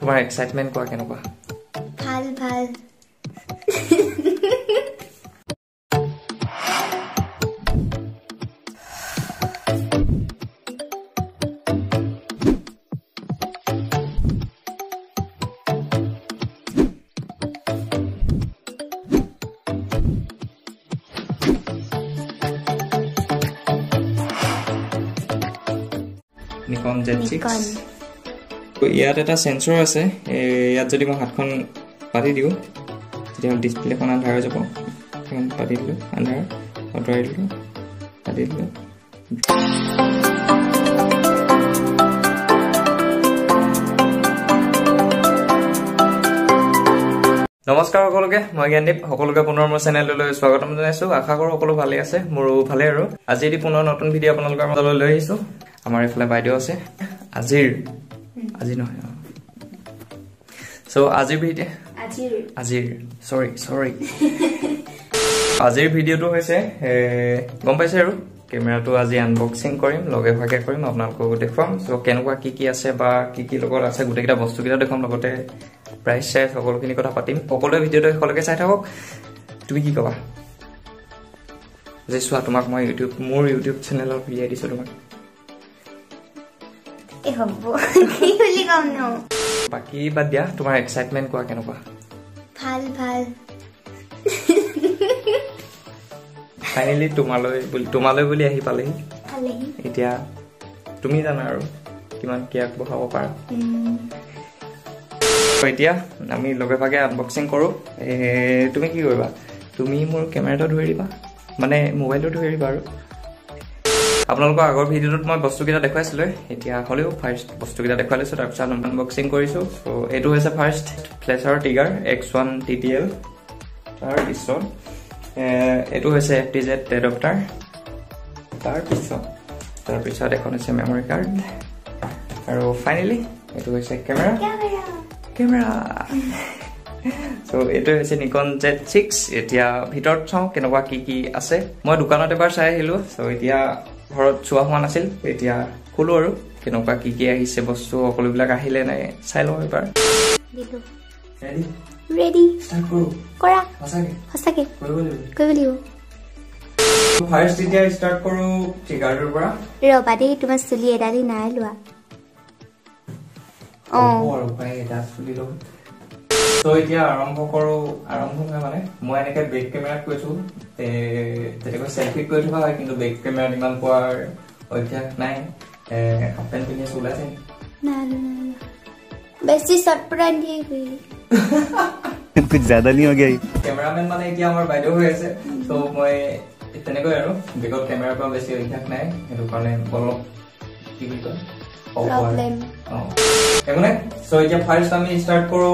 তোমাৰ এক্সাইটমেন্ট কোৱা কেনেকুৱা? ভাল ভাল Nikon Z6 ইয়াত এটা সেন্সৰ আছে ইয়াত যদি মই হাতখন পাতি দিও তেতিয়া ডিসপ্লেখন আন্ধাৰ হৈ যাব এখন পাতি দিলো আন্ধাৰ আঁতৰাই দিলো পাতি দিলো নমস্কাৰ সকলোকে মই জ্ঞানদীপ সকলোকে পুনৰ মোৰ চেনেললৈ স্বাগতম জনাইছো আশা কৰো সকলো ভালে আছে মোৰো ভালে আৰু আজি এটি পুনৰ নতুন ভিডিঅ' আপোনালোকৰ মাজলৈ লৈ আহিছো আমাৰ এফালে বাইদেউ আছে আজি নহয় সো আজিৰ ভিডিঅ'টো হৈছে গম পাইছে আৰু কেমেৰাটো আজি আনবক্সিং কৰিম লগে ভাগে কৰিম আপোনালোকক দেখুৱাম সো কেনেকুৱা কি আছে বা কি লগত আছে গোটেইটা বস্তুকিটা দেখুৱাম লগতে প্ৰাইস চাইজ সকলোখিনি কথা পাতিম সকলোৱে ভিডিঅ'টো সকলোকে চাই থাকক তুমি কি কবা যে চোৱা তোমাক মই মোৰ ইউটিউব চেনেলত ভিডিঅ' দিছো তোমাক কি বুলি কম ন বাকি বাদ দিয়া তোমাৰ এক্সাইটমেন্ট কোৱা কেনেকুৱা ভাল ভাল ফাইনালি তোমালৈ বুলি আহি পালেহি এতিয়া তুমি জানা আৰু কিমান কি আগবঢ়াব পাৰা এতিয়া আমি লগে ভাগে আনবক্সিং কৰো তুমি কি কৰিবা তুমি মোৰ কেমেৰাটো ধৰি দিবা মানে মোবাইলটো ধৰি দিবা আৰু আপোনালোকৰ আগৰ ভিডিঅ'টোত মই বস্তুকিটা দেখাইছিলো এতিয়া হলেও ফাৰ্স্ট বস্তুকিটা দেখাইছো তাৰ পিছত আনবক্সিং কৰিছো সো এটো হৈছে ফাৰ্স্ট ফ্লেচাৰ টিগাৰ X1 TTL তাৰ পিছত এটো হৈছে FTZ এডাপ্টাৰ তাৰ পিছত এখন আছে মেমৰি কাৰ্ড আৰু ফাইনালি এটো হৈছে কেমেৰা সো এটো হৈছে Nikon Z6 এতিয়া ভিতৰত চাও কেনেকুৱা কি আছে মই দোকানত এবাৰ চাই আহিলো সো এতিয়া ঘৰত চোৱা হোৱা নাছিল এতিয়া খুলো আৰু কেনেকুৱা কি আহিছে বস্তু সকলোবিলাক আহিলে নাই চাই লওঁ এবাৰ ৰেডি স্টাৰ্ট কৰো কৰা সঁচাকে কৰিব লাগিব ফাৰ্স্ট এতিয়া স্টাৰ্ট কৰো টিগাৰটোৰ পৰা ৰবা দেই তোমাৰ চুলি এডালি নাই লোৱা আৰু পাই এটা চুলি লওঁ সো এতিয়া আৰম্ভ মানে মই এনেকে বেক কেমেৰাত কৈছো তেনেকৈ সেলফি কৰি থকা হয় কিন্তু বেক কেমেৰাত ইমান পোৱাৰ অভ্যাস নাই হাফেন পিনে চলাইছে না বেছি শর্ট পুরান দিয়ে গই कुछ ज्यादा नहीं हो गया कैमरामैन माने এতিয়া আমাৰ বাইদেউ হৈ আছে তো মই তেনেকৈ আৰু বেকত কেমেৰাৰ পৰা বেছি অভ্যাস নাই এটো কাৰণে বল কি বুলি কয় প্ৰবলেম এমনে সো এতিয়া ফাৰ্স্ট আমি স্টাৰ্ট কৰো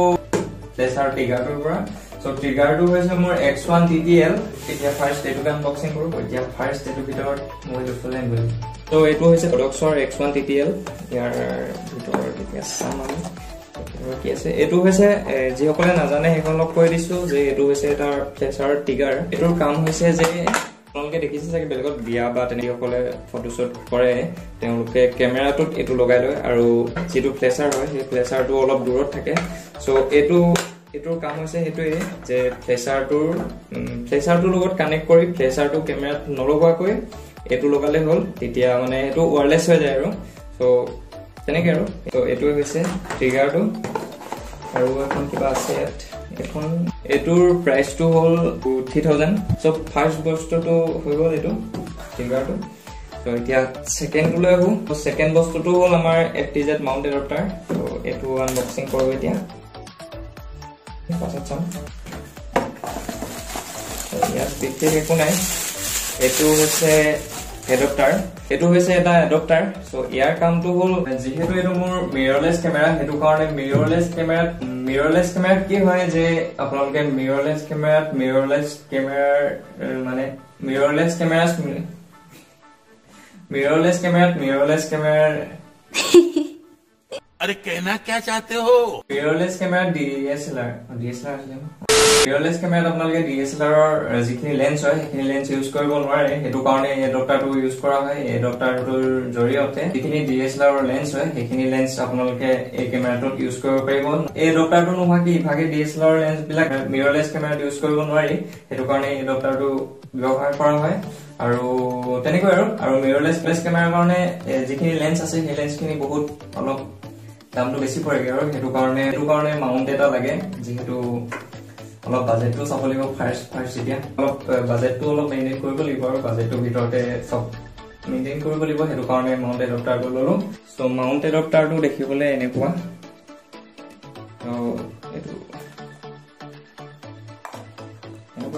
ফ্লেচাৰ টিগাৰটোৰ পৰা সো টিগাৰটো হৈছে মোৰ X1 TTL এতিয়া ফাৰ্স্ট এটো আনবক্সিং কৰো এতিয়া ফাৰ্স্ট এটো ভিতৰত মই লুফলে আনিম তো এটো হৈছে প্ৰডাক্টছৰ X1 TTL ইয়াৰ ভিতৰত এতিয়া সামান কি আছে এটো হৈছে যি সকলে নাজানে হেকলক কৈ দিছো যে এটো হৈছে এটা ফ্লেচাৰ টিগাৰ এটোৰ কাম হৈছে যে আপোনালোকে দেখিছে চাগে বেলেগত বিয়া বা তেনে সকলে ফটোশ্বুট কৰে তেওঁলোকে কেমেৰাটোত এটো লগাই লয় আৰু যেটো ফ্লেচাৰ হয় সেই ফ্লেচাৰটো অলপ দূৰত থাকে সো এটোৰ কাম হৈছে হেতুৱে যে ফ্লেচাৰটোৰ লগত কানেক্ট কৰি ফ্লেচাৰটো কেমেৰাত নলগোৱাকৈ এটো লগালে হল তেতিয়া মানে এটো ওয়্যাৰলেস হৈ যায় আৰু সো তেনেকৈ আৰু তো এটো হৈছে টিগাৰটো আৰু এখন কিবা আছে এখন এটোৰ প্ৰাইসটো হল 3000 সো ফাৰ্স্ট বস্তুটো হৈ গল এটো টিগাৰটো তো এতিয়া সেকেন্ডলৈ আহো তো সেকেন্ড বস্তুটো হল আমাৰ FTZ মাউন্ট এডাপ্টাৰ তো এটো আনবক্সিং কৰো এতিয়া পাছত চাম তো ইয়াত বিশেষ একো নাই এটো হৈছে এডাপ্টাৰ এটো হৈছে এটা এডাপ্টাৰ সো ইয়াৰ কামটো হল যেহেতু এটো মোৰ মিৰৰলেস কেমেৰা হেতু কাৰণে মিৰৰলেস কেমেৰা কি হয় যে আপোনালোকে মিৰৰলেস কেমেৰাৰ মানে মিৰৰলেস কেমেৰাৰ अरे कहना क्या चाहते हो मिररलेस कैमरा DSLR মিৰৰলেছ কেমেৰাত আপোনালোকে DSLR যিখিনি লেন্স হয় সেইখিনি লেন্স ইউজ কৰিব নোৱাৰে সেইটো কাৰণে এই এডাপ্টাৰটো ইউজ কৰা হয় এই এডাপ্টাৰটোৰ জৰিয়তে যিখিনি DSLR লেন্স হয় সেইখিনি লেন্স আপোনালোকে এই কেমেৰাটোত ইউজ কৰিব পাৰিব এই এডাপ্টাৰটো নোহোৱাকৈ ইভাগে DSLR লেন্স বিলাক মিৰৰলেছ কেমেৰাত ইউজ কৰিব নোৱাৰি সেইটো কাৰণে এই এডাপ্টাৰটো ব্যৱহাৰ কৰা হয় আৰু তেনেকৈ আৰু মিৰৰলেছ কেমেৰাৰ কাৰণে যিখিনি লেন্স আছে সেই লেন্সখিনি বহুত অলপ দামটো বেছি পৰেগে আৰু সেইটো কাৰণে মাউন্ট এটা লাগে যেহেতু অলপ বাজেটটো চাব লাগিব ফাৰ্ষ্ট এতিয়া অলপ বাজেটটো অলপ মেইনটেইন কৰিব লাগিব আৰু বাজেটটোৰ ভিতৰতে সব মেইনটেইন কৰিব লাগিব সেইটো কাৰণে মাউন্ট এডাপ্টাৰটো ললো সো মাউন্ট এডাপ্টাৰটো দেখিবলৈ এনেকুৱা তো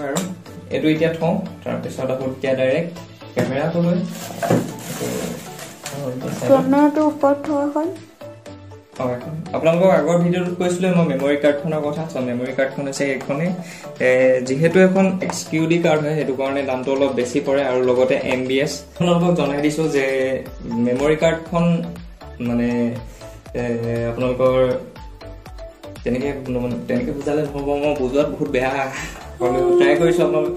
আৰু এইটো এতিয়া থওঁ তাৰপিছত আকৌ এতিয়া ডাইৰেক্ট কেমেৰাটো লৈ কেমেৰাটো ওপৰত থোৱা হয় আপোনালোকক আগৰ ভিডিঅ'টোত কৈছিলো মই মেমৰি কাৰ্ডখনৰ কথা মেমৰি কাৰ্ডখন আছে এইখনে যেহেতু এখন XQD কাৰ্ড হয় সেইটো কাৰণে দামটো অলপ বেছি পৰে আৰু লগতে MBS আপোনালোকক জনাই দিছো যে মেমৰি কাৰ্ডখন মানে আপোনালোকৰ তেনেকে বুজালে নহ'ব মই বুজোৱাত বহুত বেয়া ট্ৰাই কৰিছো আপোনালোক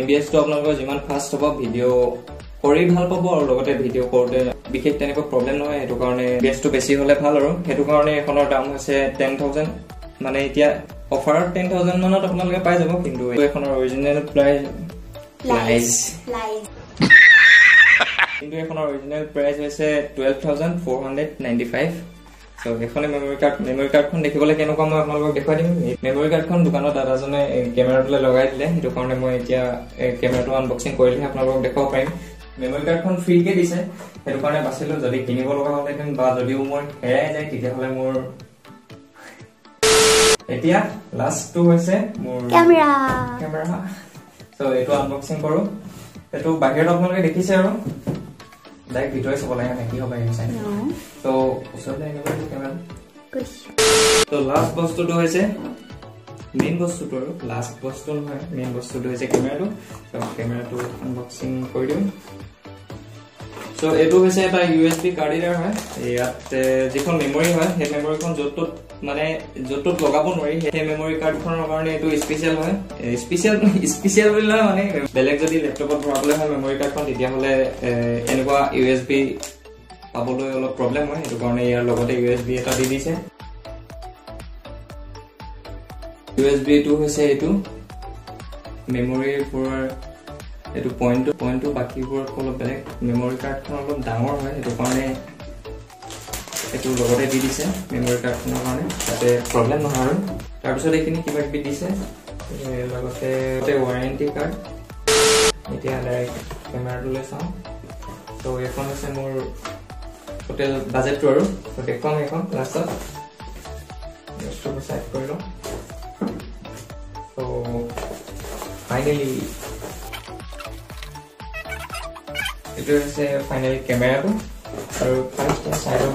MBS টো আপোনালোকৰ যিমান ফাষ্ট হ'ব ভিডিঅ' কৰি ভাল পাব আৰু লগতে ভিডিঅ' কৰোঁতে বিশেষ তেনেকুৱা প্ৰব্লেম নহয় সেইটো কাৰণে MBS টো বেছি হ'লে ভাল আৰু সেইটো কাৰণে এখনৰ দাম হৈছে 10,000 মানে এতিয়া অফাৰত 10,000 মানত আপোনালোকে পাই যাব কিন্তু এখনৰ অৰিজিনেল প্ৰাইচ হৈছে 12,495 সো এখনে মেমৰি কাৰ্ডখন দেখিবলৈ কেনেকুৱা মই আপোনালোকক দেখুৱাই দিম মেমৰি কাৰ্ডখন দোকানত দাদাজনে কেমেৰাটোলৈ লগাই দিলে সেইটো কাৰণে মই এতিয়া কেমেৰাটো আনবক্সিং কৰিলে আপোনালোকক দেখুৱাব পাৰিম মেমৰি কাৰ্ডখন ফ্ৰীকে দিছে সেইটো কাৰণে বাছিলো যদি কিনিব লগা হ'লেহেঁতেন বা যদিও মোৰ হেৰাই যায় তেতিয়াহ'লে মোৰ এতিয়া লাষ্টটো হৈছে মোৰ কেমেৰা সো এইটো আনবক্সিং কৰো এইটো বাহিৰত আপোনালোকে দেখিছে আৰু ডাইৰেক্ট ভিতৰে চাব লাগে নে কি হ'ব এই চাই তো ওচৰলৈ আনিব কেমেৰা তো লাষ্ট বস্তুটো হৈছে মেইন বস্তুটো আৰু লাষ্ট বস্তু নহয় মেইন বস্তুটো হৈছে কেমেৰাটো তো কেমেৰাটো আনবক্সিং কৰি দিম সো এইটো হৈছে এটা USB কাৰ্ড ৰিডাৰ হয় ইয়াত যিখন মেমৰি হয় সেই মেমৰিখন য'ত লগাব নোৱাৰি সেই মেমৰি কাৰ্ডখনৰ কাৰণে এইটো স্পেচিয়েল হয় স্পেচিয়েল বুলি নহয় মানে বেলেগ যদি লেপটপত ভৰাবলৈ হয় মেমৰি কাৰ্ডখন তেতিয়াহ'লে এনেকুৱা USB পাবলৈ অলপ প্ৰব্লেম হয় সেইটো কাৰণে ইয়াৰ লগতে USB এটা দি দিছে USB টো হৈছে এইটো মেমৰিৰ পৰা এইটো পইণ্টটো বাকিবোৰত অলপ বেলেগ মেমৰি কাৰ্ডখন অলপ ডাঙৰ হয় সেইটো কাৰণে এইটো লগতে দি দিছে মেমৰি কাৰ্ডখনৰ কাৰণে যাতে প্ৰব্লেম নহয় আৰু তাৰপিছত এইখিনি কিবা কিবি দিছে লগতে ৱাৰেণ্টি কাৰ্ড এতিয়া ডাইৰেক্ট কেমেৰাটোলৈ চাওঁ তো এইখন হৈছে মোৰ টোটেল বাজেটটো আৰু তো দেখুৱাম এইখন লাষ্টত বস্তুটো চাইড কৰি লওঁ তো ফাইনেলি এইটো হৈছে ফাইনেলি কেমেৰাটো আৰু ফাৰ্ষ্ট চাইডৰ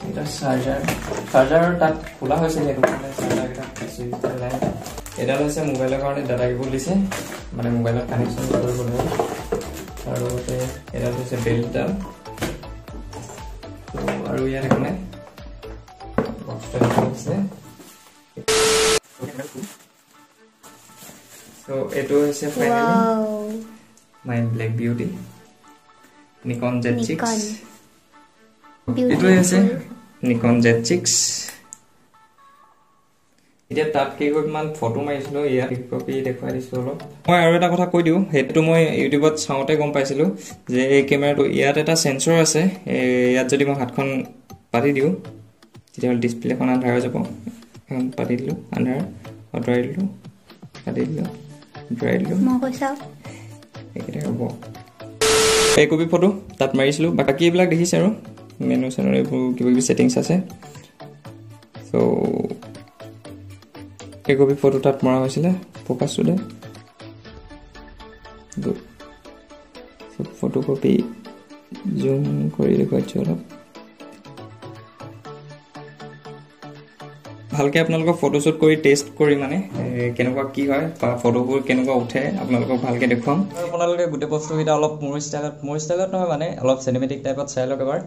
এটা চাৰ্জাৰ তাত খোলা হৈছে সেইটো কাৰণে চাৰ্জাৰ এডাল হৈছে মোবাইলৰ কাৰণে ডাটা কেবল দিছে মানে মোবাইলত কানেকশ্যন কৰিবলৈ আৰু লগতে এডাল হৈছে বেল্টডাল আৰু ইয়াত এখনে তো এইটো হৈছে ফাইনেলি মাই ব্লেক বিউটি Nikon Z6 এইটো আছে Nikon Z6 এতিয়া তাত কেইগোটমান ফটো মাৰিছিলো ইয়াত কপি দেখুৱাই দিছো অলপ মই আৰু এটা কথা কৈ দিওঁ সেইটো মই ইউটিউবত চাওঁতে গম পাইছিলো যে এই কেমেৰাটো ইয়াত এটা সেন্সৰ আছে ইয়াত যদি মই হাতখন পাতি দিওঁ তেতিয়াহ'লে ডিসপ্লেখন আন্ধাৰ হৈ যাব এখন পাতি দিলো আন্ধাৰ আঁতৰাই দিলো পাতি দিলো আঁতৰাই দিলো মই কৈছা এইকেইটা হ'ব এই কপি ফটো তাত মাৰিছিলো বাকি এইবিলাক দেখিছে আৰু মেনু চেনৰ এইবোৰ কিবা কিবি সেটিংছ আছে সো এই কপি ফটো তাত মৰা হৈছিলে ফোকাসটো দে গুড সব ফটো কপি জুম কৰি দেখুৱাইছো অলপ ভালকে আপোনালোকক ফটোশুট কৰি টেষ্ট কৰি মানে কেনেকুৱা কি হয় বা ফটোবোৰ কেনেকুৱা উঠে আপোনালোকক ভালকে দেখুৱাম আপোনালোকে গোটেই বস্তুকেইটা অলপ মোৰ ষ্টাইলত নহয় মানে অলপ চিনেমেটিক টাইপত চাই লওক এবাৰ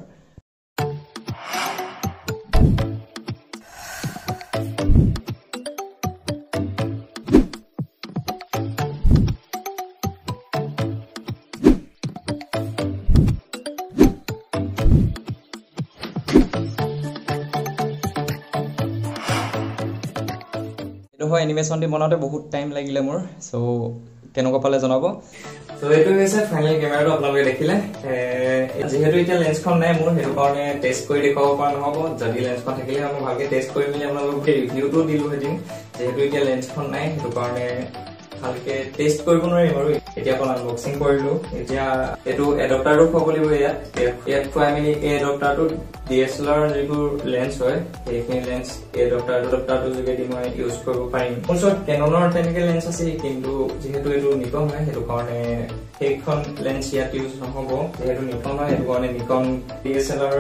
হয় এনিমেশ্যন দি বনাওঁতে বহুত টাইম লাগিলে মোৰ সো কেনেকুৱা পালে জনাব সো এইটো হৈছে ফাইনেল কেমেৰাটো আপোনালোকে দেখিলে যেহেতু এতিয়া লেন্সখন নাই মোৰ সেইটো কাৰণে টেষ্ট কৰি দেখাব পৰা নহ'ব যদি লেন্সখন থাকিলে মই ভালকে টেষ্ট কৰি মেলি আপোনালোকক ৰিভিউটো দিলো হেদিন যেহেতু এতিয়া লেন্সখন নাই সেইটো কাৰণে ভালকে টেষ্ট কৰিব নোৱাৰিম আৰু এতিয়া অকণ আনবক্সিং কৰিলো এতিয়া এইটো এডপ্টাৰটো খুৱাব লাগিব ইয়াত খুৱাই মেলি এই এডপ্টাৰটো DSLR যিবোৰ লেন্স হয় সেইখিনি লেন্স এডপ্টাৰটো যোগেদি মই ইউজ কৰিব পাৰিম মোৰ ওচৰত কেননৰ তেনেকে লেন্স আছে কিন্তু যিহেতু এইটো নিকন হয় সেইটো কাৰণে সেইখন লেন্স ইয়াত ইউজ নহ'ব যিহেতু নিকন হয় সেইটো কাৰণে নিকন DSLR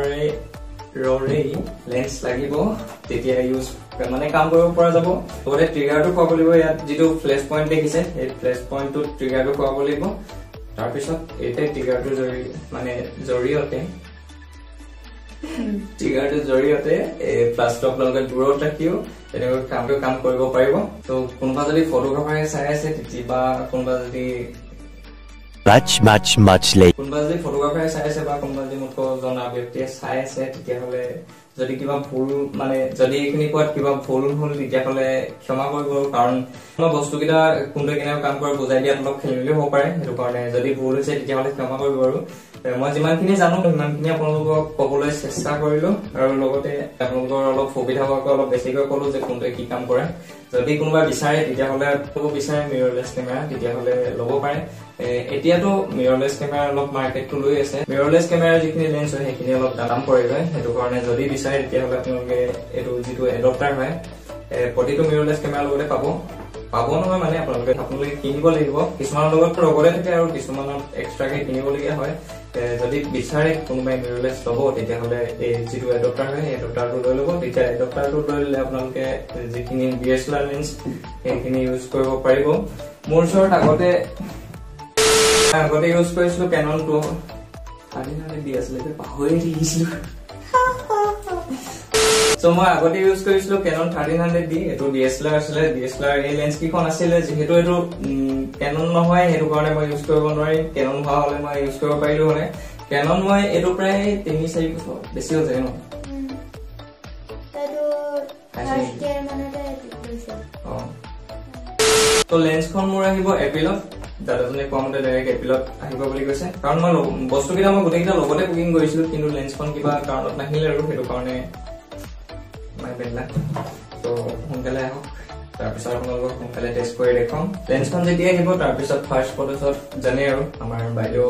ৰৰে লেন্স লাগিব তেতিয়া ইউজ মানে কাম কৰিব পৰা যাব লগতে ট্ৰিগাৰটো খুৱাব লাগিব ইয়াত যিটো ফ্লেশ পইণ্ট দেখিছে এই ফ্লেশ পইণ্টটোত ট্ৰিগাৰটো খুৱাব লাগিব তাৰপিছত এই ট্ৰিগাৰটোৰ জৰিয়তে প্লাছটো আপোনালোকে দূৰত ৰাখিও তেনেকৈ কাম কৰিব পাৰিব তো কোনোবা যদি ফটোগ্ৰাফাৰে চাই আছে তেতিয়া কোনোবা যদি কোনোবা যদি ফটোগ্ৰাফাৰে চাই আছে বা কোনোবা যদি মোক জনা ব্যক্তিয়ে চাই আছে তেতিয়াহ'লে যদি কিবা ভুল যদি এইখিনি কোৱাত কিবা ভুল হ'ল তেতিয়াহ'লে ক্ষমা কৰিব কাৰণ মই বস্তুকেইটা কোনটোৱে কেনেকৈ কাম কৰে বুজাই দিয়াত অলপ খেলিমেলি হ'ব পাৰে সেইটো কাৰণে যদি ভুল হৈছে তেতিয়াহ'লে ক্ষমা কৰিব আৰু মই যিমানখিনি জানো সিমানখিনি আপোনালোকক ক'বলৈ চেষ্টা কৰিলো আৰু লগতে আপোনালোকৰ অলপ সুবিধা হোৱাকৈ অলপ বেছিকৈ ক'লো যে কোনটোৱে কি কাম কৰে যদি কোনোবা বিচাৰে তেতিয়াহ'লে মিৰৰলেছ কেমেৰা তেতিয়াহ'লে ল'ব পাৰে এতিয়াতো মিৰৰলেছ কেমেৰা অলপ মাৰ্কেটটো লৈ আছে মিৰৰলেছ কেমেৰাৰ যিখিনি লেন্স হয় সেইখিনি অলপ দাম পৰি যায় সেইটো কাৰণে যদি বিচাৰে তেতিয়াহ'লে আপোনালোকে এইটো যিটো এডপ্টাৰ হয় প্ৰতিটো মিৰৰলেছ কেমেৰাৰ লগতে পাব নহয় মানে আপোনালোকে কিনিব লাগিব কিছুমানৰ লগত লগতে থাকে আৰু কিছুমানত এক্সট্ৰাকে কিনিবলগীয়া হয় যদি বিচাৰে কোনোবাই মিৰৰলেছ ল'ব তেতিয়াহ'লে এই যিটো এডপ্টাৰ হয় সেই এডপ্টাৰটো লৈ ল'ব তেতিয়া এডপ্টাৰটো লৈ ল'লে আপোনালোকে যিখিনি DSLR লেন্স সেইখিনি ইউজ কৰিব পাৰিব মোৰ ওচৰত আগতে ইউজ কৰিছিলো কেননটো দি আছিলে পাহৰি থাকিছিলো সো মই আগতে ইউজ কৰিছিলো কেনন 1300D এইটো DSLR আছিলে DSLR এই লেন্স কিখন আছিলে যেহেতু এইটো কেনন নহয় সেইটো কাৰণে মই ইউজ কৰিব নোৱাৰিম কেনন হোৱা হ'লে মই ইউজ কৰিব পাৰিলো হ'লে কেনন মই এইটো প্ৰায় 3-4 বছৰ বেছি হৈ যায় ন তো লেন্সখন মোৰ আহিব এপ্ৰিলত দাদাজনে কোৱা মতে ডাইৰেক্ট এপ্ৰিলত আহিব বুলি কৈছে কাৰণ মই বস্তুকেইটা মই গোটেইকেইটা লগতে বুকিং কৰিছিলো কিন্তু লেন্সখন কিবা কাৰণত নাহিলে আৰু সেইটো কাৰণে তো সোনকালে আহক তাৰপিছত আপোনালোকক সোনকালে টেষ্ট কৰি দেখুৱাম লেন্সখন যেতিয়া আহিব তাৰপিছত ফাৰ্ষ্ট ফটোশ্বট জানে আৰু আমাৰ বাইদেউ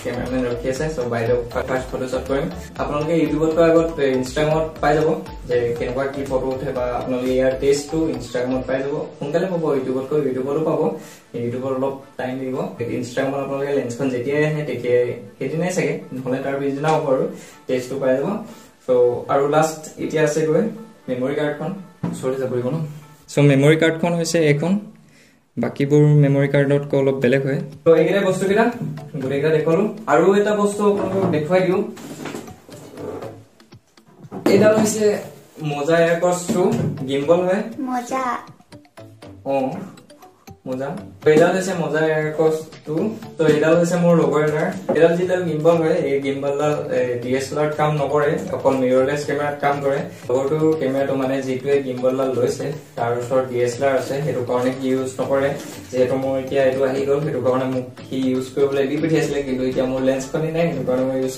কেমেৰামেন ৰখি আছে সো বাইদেউ ফাৰ্ষ্ট ফটোশ্বট কৰিম আপোনালোকে ইউটিউবতকৈ আগত ইনষ্টাগ্ৰামত পাই যাব যে কেনেকুৱা কি ফটো উঠে বা আপোনালোকে ইয়াৰ টেষ্টটো ইনষ্টাগ্ৰামত পাই যাব সোনকালে পাব ইউটিউবতকৈ ইউটিউবতো পাব ইউটিউবত অলপ টাইম দিব ইনষ্টাগ্ৰামত আপোনালোকে লেন্সখন যেতিয়াই আহে তেতিয়াই সেইদিনাই চাগে নহ'লে তাৰ পিছদিনা হ'ব আৰু টেষ্টটো পাই যাব সো আৰু লাষ্ট এতিয়া আছে গৈ মেমৰি কাৰ্ডখন ওচৰতে যাব লাগিব ন সো মেমৰি কাৰ্ডখন হৈছে এইখন বাকিবোৰ মেমৰি কাৰ্ডতকৈ অলপ বেলেগ হয় তো এইকেইটা বস্তুকেইটা গোটেইকেইটা দেখুৱালো আৰু এটা বস্তু আপোনালোকক দেখুৱাই দিওঁ এইডাল হৈছে মোজা এয়াৰকৰ্ছ 2 গিম্বল হয় মজা মোজা এইডাল হৈছে মোজা এয়াৰকৰ্ছ 2 তো এইডাল হৈছে মোৰ লগৰ এটাৰ এইডাল যিডাল গিম্বল হয় এই গিম্বলডাল DSLR কাম নকৰে অকল মিৰৰলেছ কেমেৰাত কাম কৰে লগৰটো কেমেৰাটো মানে যিটোৱে গিম্বলডাল লৈছে তাৰ ওচৰত DSLR আছে সেইটো কাৰণে সি ইউজ নকৰে যিহেতু মোৰ এতিয়া এইটো আহি গ'ল সেইটো কাৰণে মোক সি ইউজ কৰিবলৈ দি পঠিয়াইছিলে কিন্তু এতিয়া মোৰ লেন্সখনি নাই সেইটো কাৰণে মই ইউজ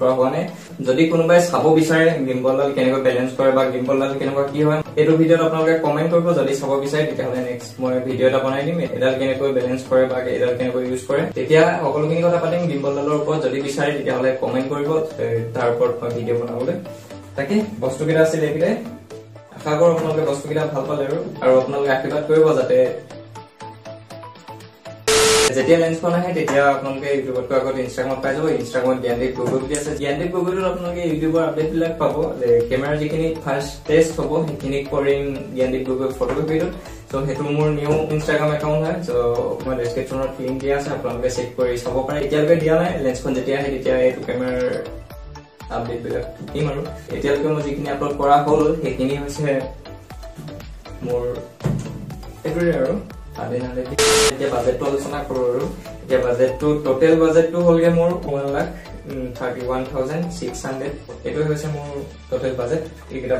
কৰা হোৱা নাই যদি কোনোবাই চাব বিচাৰে গিম্বলডাল কেনেকৈ বেলেঞ্চ কৰে বা গিম্বলডাল কেনেকুৱা কি হয় এইটো ভিডিঅ'ত আপোনালোকে কমেণ্ট কৰিব যদি চাব বিচাৰে তেতিয়াহ'লে নেক্সট মই ভিডিঅ' এটা বনাই দিম এডাল কেনেকৈ বেলেঞ্চ কৰে বা এডাল কেনেকৈ ইউজ কৰে তেতিয়া সকলোখিনি কথা পাতিম গিম্বলডালৰ ওপৰত যদি বিচাৰে তেতিয়াহ'লে কমেণ্ট কৰিব তাৰ ওপৰত মই ভিডিঅ' বনাবলৈ তাকে বস্তুকেইটা আছিল এইকেইটাই আশা কৰোঁ আপোনালোকে বস্তুকেইটা ভাল পালে আৰু আপোনালোকে আশীৰ্বাদ কৰিব যাতে যেতিয়া লেন্সখন আহে তেতিয়া আপোনালোকে ইউটিউবতকৈ আগত ইনষ্টাগ্ৰামত পাই যাব ইনষ্টাগ্ৰামত জ্ঞানদীপ গগৈ বুলি আছে জ্ঞানদীপ গগৈটোত আপোনালোকে ইউটিউবৰ আপডেটবিলাক পাব যে কেমেৰাৰ যিখিনি ফাৰ্ষ্ট টেষ্ট হ'ব সেইখিনি কৰিম জ্ঞানদীপ গগৈ ফটোগ্ৰাফীটোত সো সেইটো মোৰ নিউ ইনষ্টাগ্ৰাম একাউণ্ট হয় সো মই ডেছক্ৰিপশ্যনত লিংক দিয়া আছে আপোনালোকে চেক কৰি চাব পাৰে এতিয়ালৈকে দিয়া নাই লেন্সখন যেতিয়া আহে তেতিয়া এইটো কেমেৰাৰ আপডেটবিলাক দিম আৰু এতিয়ালৈকে মই যিখিনি আপলোড কৰা হ'ল সেইখিনি হৈছে মোৰ এইটোৰে আৰু এতিয়া বাজেটটো আলোচনা কৰো আৰু এতিয়া বাজেটটো টোটেল বাজেটটো হ'লগে মোৰ 1 লাখ 31,600 এইটোৱে হৈছে মোৰ টোটেল বাজেট এইকেইটা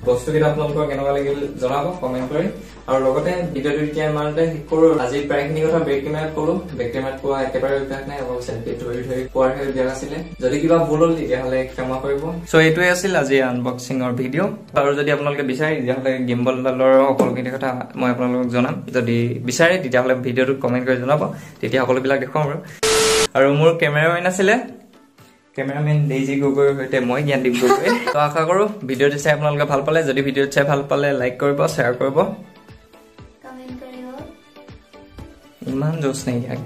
বস্তুকেইটা আপোনালোকৰ কেনেকুৱা লাগিল জনাব কমেণ্ট কৰি আৰু লগতে ভিডিঅ'টো এতিয়া ইমানতে শেষ কৰো আজি প্ৰায়খিনি কথা বেক কেমেৰাত ক'লো বেক কেমেৰাত কোৱা একেবাৰে অভ্যাস নাই অলপ চেল্ফি ধৰি কোৱাৰহে অভ্যাস আছিলে যদি কিবা ভুল হ'ল তেতিয়াহ'লে ক্ষমা কৰিব চ' এইটোৱে আছিল আজি আনবক্সিঙৰ ভিডিঅ' আৰু যদি আপোনালোকে বিচাৰে তেতিয়াহ'লে গিম্বলডালৰ সকলোখিনি কথা মই আপোনালোকক জনাম যদি বিচাৰে তেতিয়াহ'লে ভিডিঅ'টোত কমেণ্ট কৰি জনাব তেতিয়া সকলোবিলাক দেখুৱাম আৰু মোৰ কেমেৰামেন আছিলে কেমেৰামেন ডেইজি গগৈৰ সৈতে মই জ্ঞানদীপ গগৈ তো আশা কৰোঁ ভিডিঅ'টো চাই আপোনালোকে ভাল পালে যদি ভিডিঅ'টো চাই ভাল পালে লাইক কৰিব শ্বেয়াৰ কৰিব কমেন্ট কৰিব ইমান জোচ নাই ইয়াক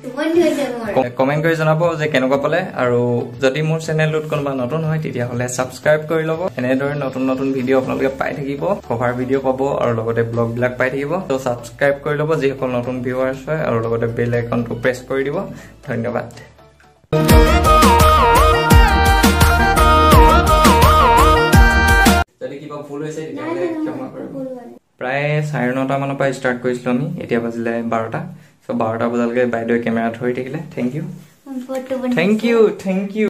টোপনি হৈছে মোৰ কমেন্ট কৰি জনাব যে কেনেকুৱা পালে আৰু যদি মোৰ চেনেলটোত কোনোবা নতুন হয় তেতিয়াহ'লে ছাবস্ক্ৰাইব কৰি ল'ব এনেদৰে নতুন নতুন ভিডিঅ' আপোনালোকে পাই থাকিব কভাৰ ভিডিঅ' পাব আৰু লগতে ব্লগবিলাক পাই থাকিব তো ছাবস্ক্ৰাইব কৰি ল'ব যিসকল নতুন ভিউৱাৰ্ছ হয় আৰু লগতে বেল আইকনটো প্ৰেছ কৰি দিব ধন্যবাদ যদি কিবা ভুল হৈছে তেতিয়াহ'লে ক্ষমা কৰিব প্ৰায় 9:30 মানৰ পৰা ষ্টাৰ্ট কৰিছিলোঁ আমি এতিয়া বাজিলে 12টা চ' 12টা বজালৈকে বাইদেৱে কেমেৰা ধৰি থাকিলে থেংক ইউ